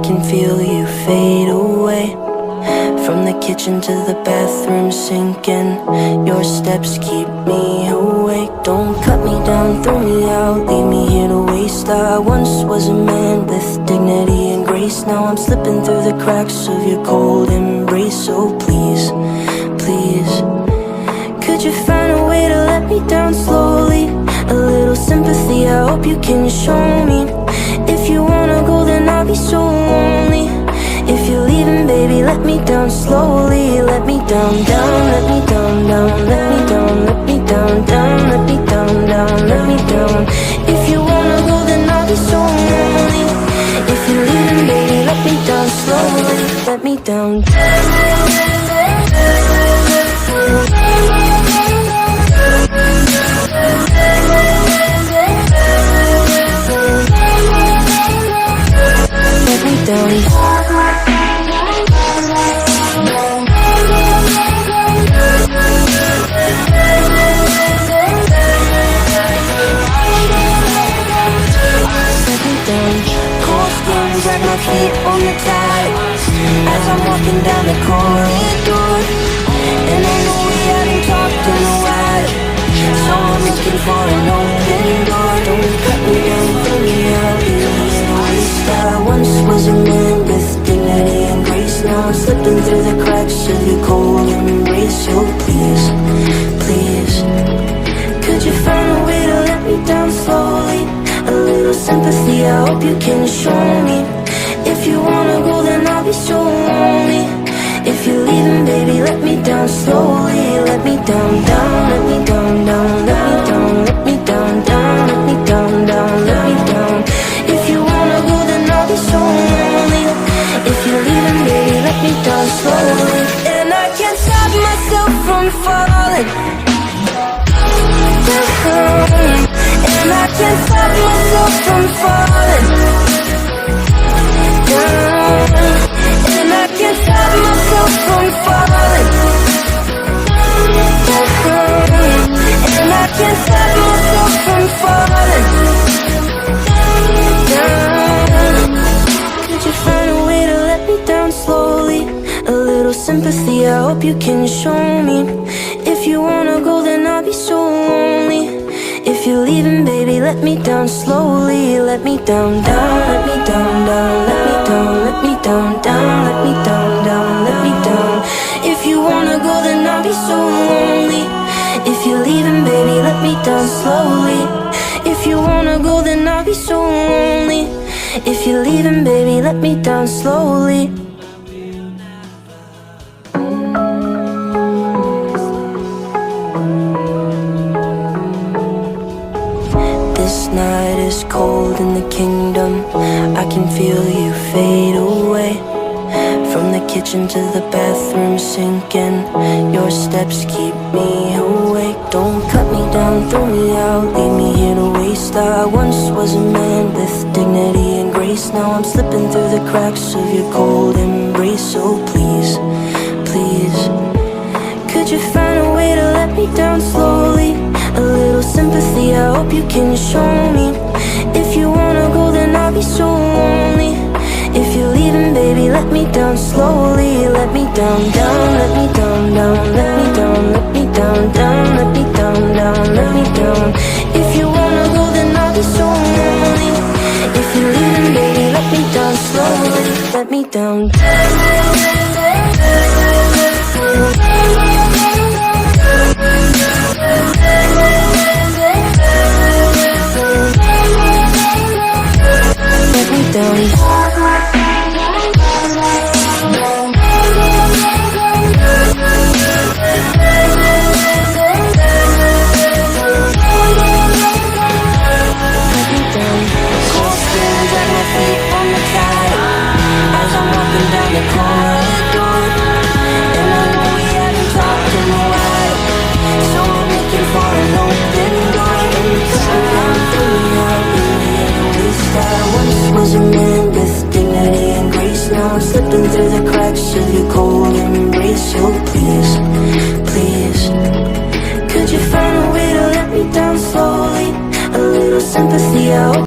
can feel you fade away. From the kitchen to the bathroom sinking, your steps keep me awake. Don't cut me down, throw me out, leave me here to waste. I once was a man with dignity and grace. Now I'm slipping through the cracks of your cold embrace. So please, please, could you find a way to let me down slowly? A little sympathy, I hope you can show me. If you wanna go, then I'll be so lonely. If you're leaving, baby, let me down slowly. Let me down, down, let me down, down, let me down, let me down, down, let me down, down, let me down. If you wanna go, then I'll be so lonely. If you're leaving, baby, let me down slowly. Let me down. Let me down. Drag my feet on the tide as I'm walking down the corridor. And I know we haven't talked in a while, so I'm looking for an open door. Don't cut me down, throw me out, leave me in a waste. I once was a man with dignity and grace. Now I'm slipping through the cracks of your cold embrace. So please, please, could you find a way to let me down slowly? A little sympathy, I hope you can show me. If you wanna go, then I'll be so lonely. If you're leaving, baby, let me down slowly. Let me down, down, let me down, down, let me down, let me down, down, let me down, down, let me down. If you wanna go, then I'll be so lonely. If you're leaving, baby, let me down slowly. And I can't stop myself from falling down. And I can't stop myself from falling down. And I can't stop myself from falling down. And I can't stop myself from falling down. Could you find a way to let me down slowly? A little sympathy, I hope you can show me. If you wanna go, then I'll be so lonely. If you're leaving, baby, let me down slowly. Let me down, down, let me down, down, let me down, let me down, down, let me down, down, let me down. If you wanna go, then I'll be so lonely. If you're leaving, baby, let me down slowly. If you wanna go, then I'll be so lonely. If you're leaving, baby, let me down slowly. This night is cold in the kingdom. I can feel you fade away. From the kitchen to the bathroom sinking, your steps keep me awake. Don't cut me down, throw me out, leave me here to waste. I once was a man with dignity and grace. Now I'm slipping through the cracks of your cold embrace. So please, please, could you find a way to let me down slowly? A little sympathy, I hope you can show me. If you wanna go, then I'll be so lonely. If you're leaving, baby, let me down slowly. Let me down, down, let me down, down, let me down, let me down, down, let me down, down, let me down. If you wanna go, then I'll be so lonely. If you're leaving, baby, let me down slowly. Let me down. Let me down. Slipping through the cracks of your cold embrace. So please, please, could you find a way to let me down slowly? A little sympathy, I hope